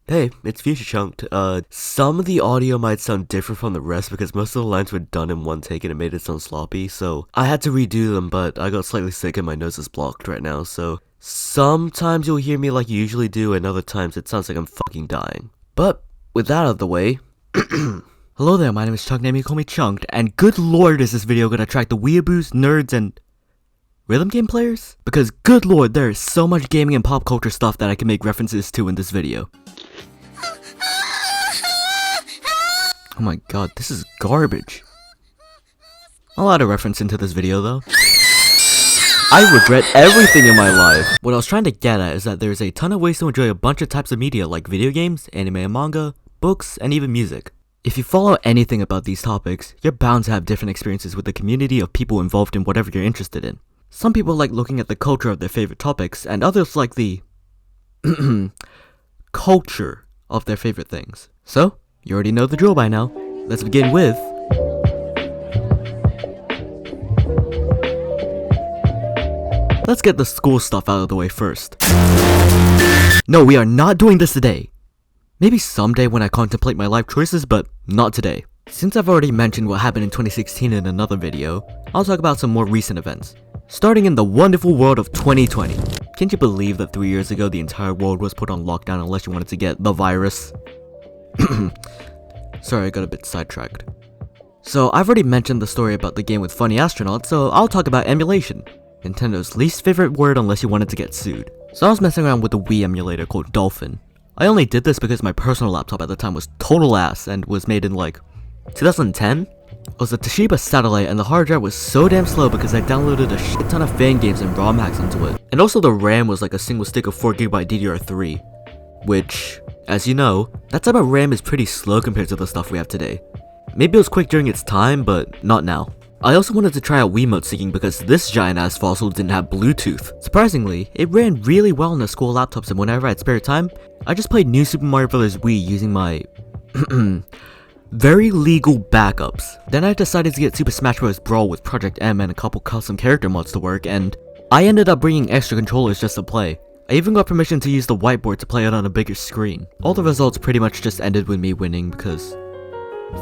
Hey, it's Future Chunked. Some of the audio might sound different from the rest because most of the lines were done in one take and it made it sound sloppy, so I had to redo them, but I got slightly sick and my nose is blocked right now, so sometimes you'll hear me like you usually do and other times it sounds like I'm fucking dying. But with that out of the way, hello there, my name is Chunk, name you call me Chunked, and good lord is this video gonna attract the weeaboos, nerds, and rhythm game players? Because good lord, there is so much gaming and pop culture stuff that I can make references to in this video. Oh my god, this is garbage. I'll add a reference into this video though. I regret everything in my life. What I was trying to get at is that there's a ton of ways to enjoy a bunch of types of media like video games, anime and manga, books, and even music. If you follow anything about these topics, you're bound to have different experiences with the community of people involved in whatever you're interested in. Some people like looking at the culture of their favorite topics, and others like the culture of their favorite things. So, you already know the drill by now. Let's begin with let's get the school stuff out of the way first. No, we are not doing this today. Maybe someday when I contemplate my life choices, but not today. Since I've already mentioned what happened in 2016 in another video, I'll talk about some more recent events. Starting in the wonderful world of 2020. Can't you believe that 3 years ago the entire world was put on lockdown unless you wanted to get the virus? Sorry, I got a bit sidetracked. So, I've already mentioned the story about the game with funny astronauts, so I'll talk about emulation. Nintendo's least favorite word unless you wanted to get sued. So I was messing around with a Wii emulator called Dolphin. I only did this because my personal laptop at the time was total ass and was made in like 2010? It was a Toshiba Satellite and the hard drive was so damn slow because I downloaded a shit ton of fan games and ROM hacks onto it. And also the RAM was like a single stick of 4GB DDR3. Which, as you know, that type of RAM is pretty slow compared to the stuff we have today. Maybe it was quick during its time, but not now. I also wanted to try out Wiimote syncing because this giant ass fossil didn't have Bluetooth. Surprisingly, it ran really well on the school laptops and whenever I had spare time, I just played New Super Mario Bros. Wii using my very legal backups. Then I decided to get Super Smash Bros. Brawl with Project M and a couple custom character mods to work, and I ended up bringing extra controllers just to play. I even got permission to use the whiteboard to play it on a bigger screen. All the results pretty much just ended with me winning because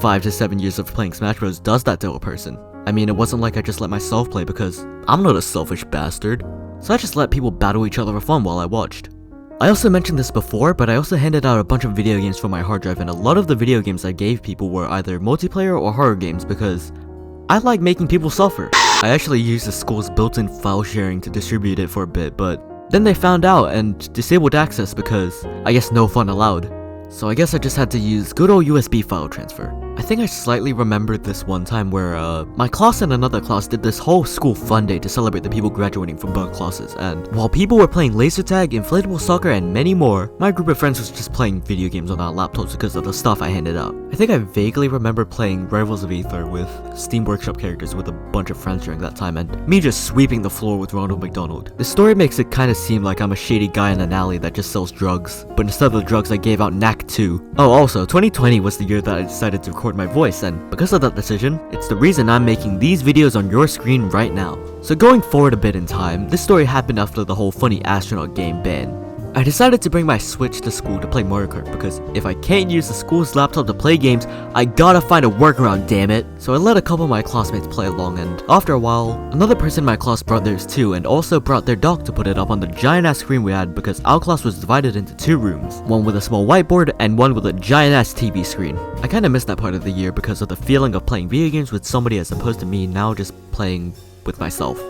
5 to 7 years of playing Smash Bros. Does that to a person. I mean, it wasn't like I just let myself play because I'm not a selfish bastard. So I just let people battle each other for fun while I watched. I also mentioned this before, but I also handed out a bunch of video games from my hard drive and a lot of the video games I gave people were either multiplayer or horror games because I like making people suffer. I actually used the school's built-in file sharing to distribute it for a bit, but then they found out and disabled access because I guess no fun allowed. So I guess I just had to use good old USB file transfer. I think I slightly remembered this one time where my class and another class did this whole school fun day to celebrate the people graduating from both classes, and while people were playing laser tag, inflatable soccer, and many more, my group of friends was just playing video games on our laptops because of the stuff I handed out. I think I vaguely remember playing Rivals of Aether with Steam Workshop characters with a bunch of friends during that time, and me just sweeping the floor with Ronald McDonald. The story makes it kinda seem like I'm a shady guy in an alley that just sells drugs, but instead of the drugs I gave out knack too. Oh, also, 2020 was the year that I decided to record my voice, and because of that decision, it's the reason I'm making these videos on your screen right now. So going forward a bit in time, this story happened after the whole funny astronaut game ban. I decided to bring my Switch to school to play Mario Kart because if I can't use the school's laptop to play games, I gotta find a workaround, damn it. So I let a couple of my classmates play along, and after a while, another person in my class brought theirs too and also brought their dog to put it up on the giant ass screen we had because our class was divided into 2 rooms, one with a small whiteboard and one with a giant ass TV screen. I kinda missed that part of the year because of the feeling of playing video games with somebody as opposed to me now just playing with myself.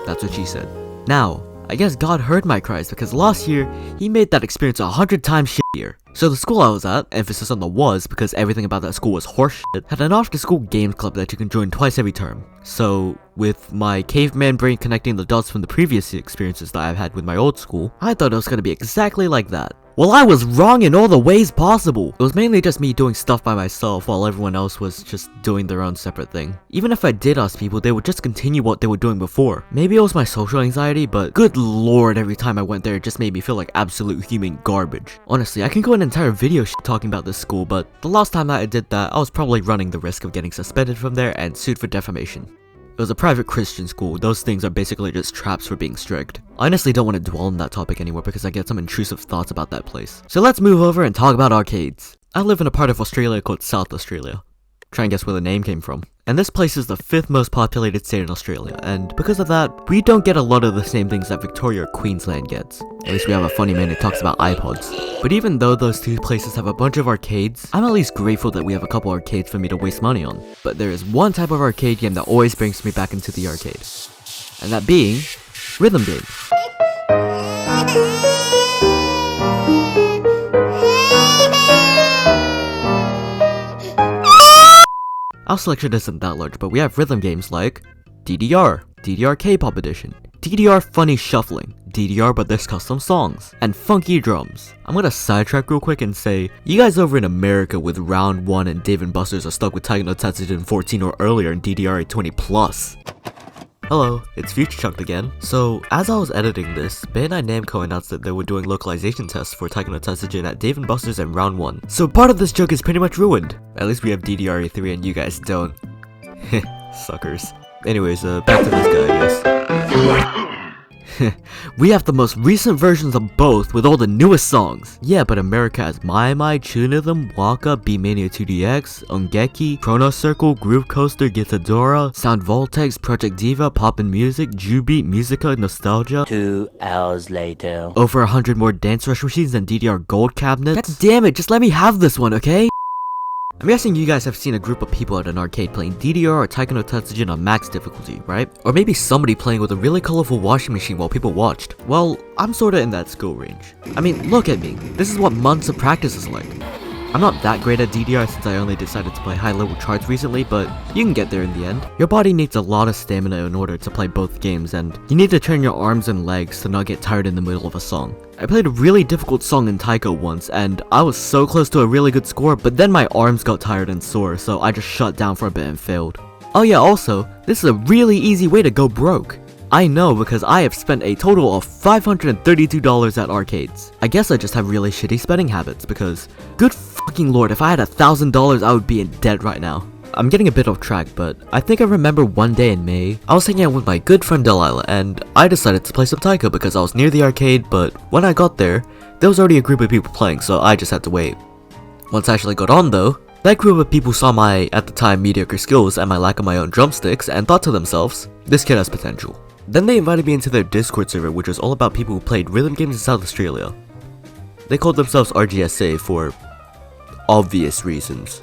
That's what she said. Now, I guess God heard my cries because last year, he made that experience 100 times shittier. So the school I was at, emphasis on the was because everything about that school was horseshit, had an after school games club that you can join twice every term. So, with my caveman brain connecting the dots from the previous experiences that I've had with my old school, I thought it was gonna be exactly like that. Well, I was wrong in all the ways possible. It was mainly just me doing stuff by myself while everyone else was just doing their own separate thing. Even if I did ask people, they would just continue what they were doing before. Maybe it was my social anxiety, but good lord, every time I went there, it just made me feel like absolute human garbage. Honestly, I can go an entire video talking about this school, but the last time that I did that, I was probably running the risk of getting suspended from there and sued for defamation. It was a private Christian school. Those things are basically just traps for being strict. I honestly don't want to dwell on that topic anymore because I get some intrusive thoughts about that place. So let's move over and talk about arcades. I live in a part of Australia called South Australia. Try and guess where the name came from. And this place is the 5th most populated state in Australia, and because of that, we don't get a lot of the same things that Victoria or Queensland gets. At least we have a funny man who talks about iPods. But even though those two places have a bunch of arcades, I'm at least grateful that we have a couple arcades for me to waste money on. But there is one type of arcade game that always brings me back into the arcade. And that being, rhythm games. Our selection isn't that large, but we have rhythm games like DDR, DDR K-pop edition, DDR Funny Shuffling, DDR but there's custom songs, and Funky Drums. I'm gonna sidetrack real quick and say, you guys over in America with Round 1 and Dave & Buster's are stuck with Tiger no Tatsujin 14 or earlier in DDR 20+. Hello, it's Future Chunked again. So, as I was editing this, Bandai Namco announced that they were doing localization tests for Tiger no Tatsujin at Dave & Buster's and Round 1. So part of this joke is pretty much ruined. At least we have DDR3 and you guys don't. Heh, suckers. Anyways, back to this guy, I guess. We have the most recent versions of both with all the newest songs. Yeah, but America has My My, Chunithm, Waka, B-Mania 2DX, Ongeki, Chrono Circle, Groove Coaster, Gitadora, Sound Voltex, Project Diva, Poppin' Music, Jubeat, Musica, Nostalgia. 2 hours later. Over 100 more Dance Rush machines and DDR Gold cabinets. God damn it, just let me have this one, okay? I'm guessing you guys have seen a group of people at an arcade playing DDR or Tiger no Tatsujin on max difficulty, right? Or maybe somebody playing with a really colorful washing machine while people watched. Well, I'm sorta in that skill range. I mean, look at me. This is what months of practice is like. I'm not that great at DDR since I only decided to play high level charts recently, but you can get there in the end. Your body needs a lot of stamina in order to play both games, and you need to turn your arms and legs to not get tired in the middle of a song. I played a really difficult song in Taiko once, and I was so close to a really good score, but then my arms got tired and sore, so I just shut down for a bit and failed. Oh yeah, also, this is a really easy way to go broke. I know because I have spent a total of $532 at arcades. I guess I just have really shitty spending habits because, good fucking lord, if I had $1,000 I would be in debt right now. I'm getting a bit off track, but I think I remember one day in May, I was hanging out with my good friend Delilah and I decided to play some Taiko because I was near the arcade, but when I got there, there was already a group of people playing, so I just had to wait. Once I actually got on though, that group of people saw my, at the time, mediocre skills and my lack of my own drumsticks and thought to themselves, this kid has potential. Then they invited me into their Discord server, which was all about people who played rhythm games in South Australia. They called themselves RGSA for obvious reasons.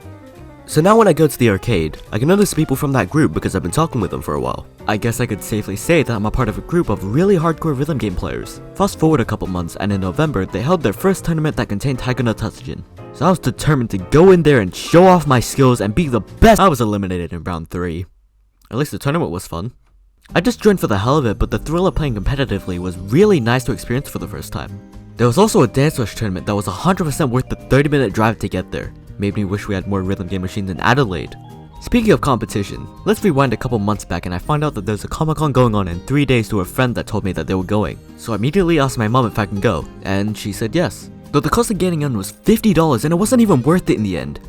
So now when I go to the arcade, I can notice people from that group because I've been talking with them for a while. I guess I could safely say that I'm a part of a group of really hardcore rhythm game players. Fast forward a couple months and in November, they held their first tournament that contained Tiger no Tatsujin. So I was determined to go in there and show off my skills and be the best. I was eliminated in round 3. At least the tournament was fun. I just joined for the hell of it, but the thrill of playing competitively was really nice to experience for the first time. There was also a Dance Rush tournament that was 100% worth the 30-minute drive to get there. Made me wish we had more rhythm game machines in Adelaide. Speaking of competition, let's rewind a couple months back and I found out that there's a Comic-Con going on in 3 days through a friend that told me that they were going. So I immediately asked my mom if I can go, and she said yes. Though the cost of getting in was $50 and it wasn't even worth it in the end.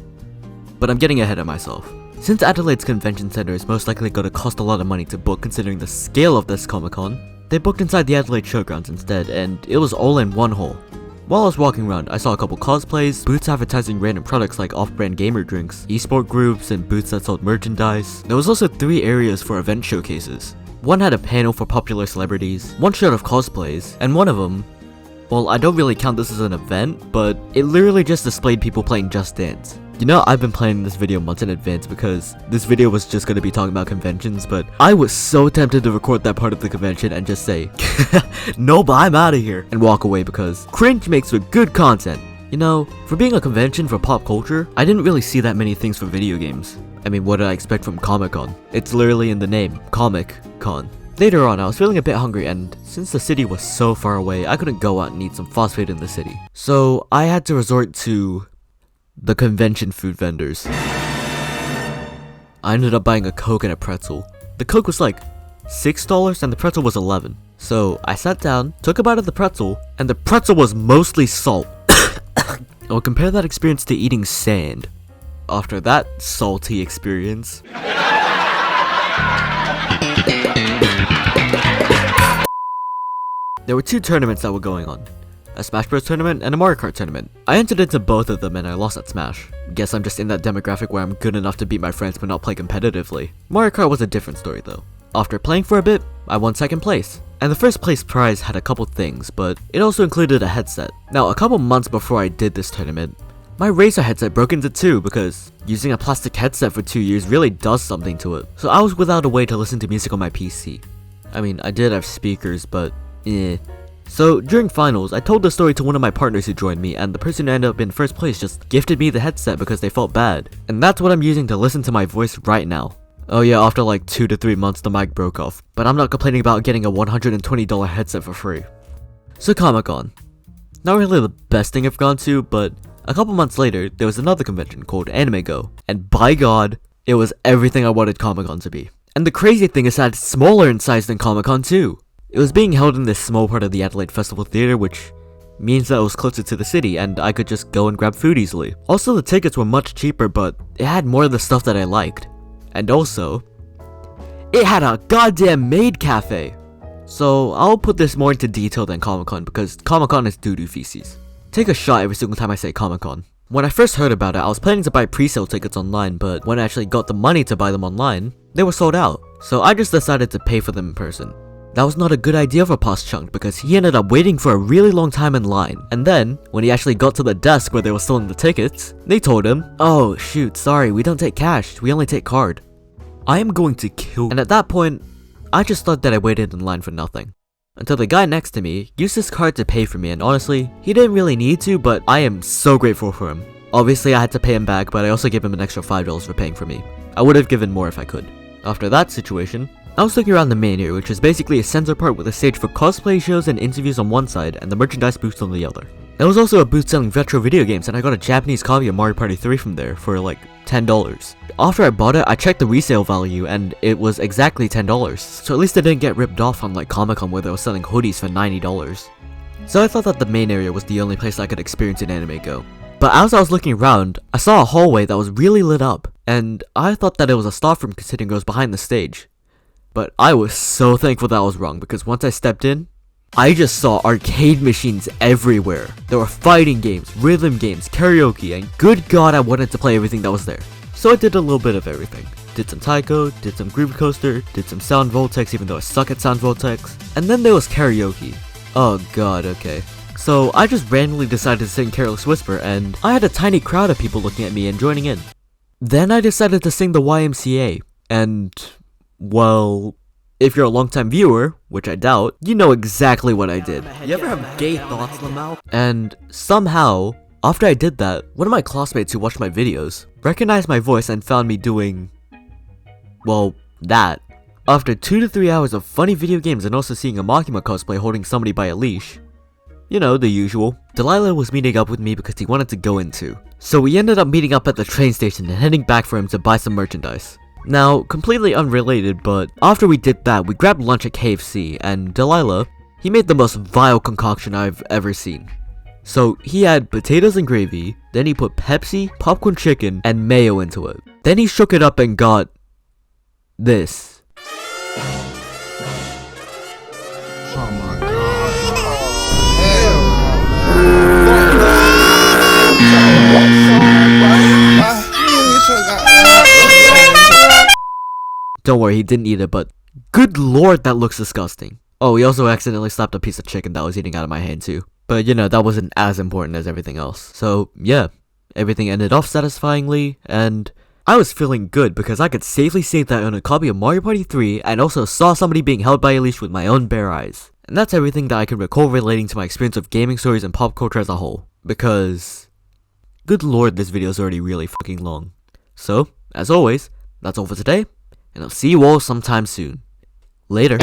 But I'm getting ahead of myself. Since Adelaide's convention center is most likely going to cost a lot of money to book considering the scale of this Comic-Con, they booked inside the Adelaide Showgrounds instead, and it was all in one hall. While I was walking around, I saw a couple cosplays, booths advertising random products like off-brand gamer drinks, esport groups, and booths that sold merchandise. There was also 3 areas for event showcases. One had a panel for popular celebrities, one showed off cosplays, and one of them, well, I don't really count this as an event, but it literally just displayed people playing Just Dance. You know, I've been planning this video months in advance because this video was just gonna be talking about conventions, but I was so tempted to record that part of the convention and just say, nope, I'm out of here, and walk away because cringe makes for good content. You know, for being a convention for pop culture, I didn't really see that many things for video games. I mean, what did I expect from Comic-Con? It's literally in the name, Comic-Con. Later on, I was feeling a bit hungry, and since the city was so far away, I couldn't go out and eat some fast food in the city. So I had to resort to the convention food vendors. I ended up buying a Coke and a pretzel. The Coke was like $6 and the pretzel was $11. So I sat down, took a bite of the pretzel, and the pretzel was mostly salt. I'll compare that experience to eating sand. After that salty experience, There were two tournaments that were going on. A Smash Bros tournament and a Mario Kart tournament. I entered into both of them and I lost at Smash. Guess I'm just in that demographic where I'm good enough to beat my friends but not play competitively. Mario Kart was a different story though. After playing for a bit, I won second place. And the first place prize had a couple things, but it also included a headset. Now, a couple months before I did this tournament, my Razer headset broke into two because using a plastic headset for 2 years really does something to it. So I was without a way to listen to music on my PC. I mean, I did have speakers, but eh. So during finals, I told the story to one of my partners who joined me, and the person who ended up in first place just gifted me the headset because they felt bad. And that's what I'm using to listen to my voice right now. Oh yeah, after like 2 to 3 months the mic broke off, but I'm not complaining about getting a $120 headset for free. So Comic-Con. Not really the best thing I've gone to, but a couple months later, there was another convention called Anime Go, and by god, it was everything I wanted Comic-Con to be. And the crazy thing is that it's smaller in size than Comic-Con too. It was being held in this small part of the Adelaide Festival Theatre, which means that it was closer to the city and I could just go and grab food easily. Also, the tickets were much cheaper, but it had more of the stuff that I liked. And also, it had a goddamn maid cafe! So I'll put this more into detail than Comic-Con because Comic-Con is doo-doo feces. Take a shot every single time I say Comic-Con. When I first heard about it, I was planning to buy pre-sale tickets online, but when I actually got the money to buy them online, they were sold out. So I just decided to pay for them in person. That was not a good idea for Pos Chunk because he ended up waiting for a really long time in line. And then, when he actually got to the desk where they were selling the tickets, they told him, "Oh shoot, sorry, we don't take cash, we only take card." I am going to kill. And at that point, I just thought that I waited in line for nothing. Until the guy next to me used his card to pay for me, and honestly, he didn't really need to, but I am so grateful for him. Obviously I had to pay him back, but I also gave him an extra $5 for paying for me. I would have given more if I could. After that situation, I was looking around the main area, which is basically a center part with a stage for cosplay shows and interviews on one side, and the merchandise booths on the other. There was also a booth selling retro video games, and I got a Japanese copy of Mario Party 3 from there for like $10. After I bought it, I checked the resale value, and it was exactly $10, so at least I didn't get ripped off on like Comic-Con where they were selling hoodies for $90. So I thought that the main area was the only place I could experience an Anime Go. But as I was looking around, I saw a hallway that was really lit up, and I thought that it was a staff room considering it was behind the stage. But I was so thankful that I was wrong, because once I stepped in, I just saw arcade machines everywhere. There were fighting games, rhythm games, karaoke, and good god I wanted to play everything that was there. So I did a little bit of everything. Did some Taiko, did some Groove Coaster, did some Sound Vortex even though I suck at Sound Vortex, and then there was karaoke. Oh god, okay. So I just randomly decided to sing Careless Whisper, and I had a tiny crowd of people looking at me and joining in. Then I decided to sing the YMCA, and well, if you're a longtime viewer, which I doubt, you know exactly what I did. You ever have gay thoughts, Lamau? And somehow, after I did that, one of my classmates who watched my videos recognized my voice and found me doing, well, that. After 2 to 3 hours of funny video games and also seeing a Makima cosplay holding somebody by a leash, you know, the usual, Delilah was meeting up with me because he wanted to go in too. So we ended up meeting up at the train station and heading back for him to buy some merchandise. Now, completely unrelated, but after we did that, we grabbed lunch at KFC, and Delilah, he made the most vile concoction I've ever seen. So he had potatoes and gravy, then he put Pepsi, popcorn chicken, and mayo into it. Then he shook it up and got this. Oh my god. Don't worry, he didn't eat it, but good lord, that looks disgusting. Oh, he also accidentally slapped a piece of chicken that I was eating out of my hand too. But you know, that wasn't as important as everything else. So yeah, everything ended off satisfyingly, and I was feeling good because I could safely say that I own a copy of Mario Party 3 and also saw somebody being held by a leash with my own bare eyes. And that's everything that I can recall relating to my experience of gaming stories and pop culture as a whole. Because, good lord, this video is already really fucking long. So, as always, that's all for today, and I'll see you all sometime soon. Later.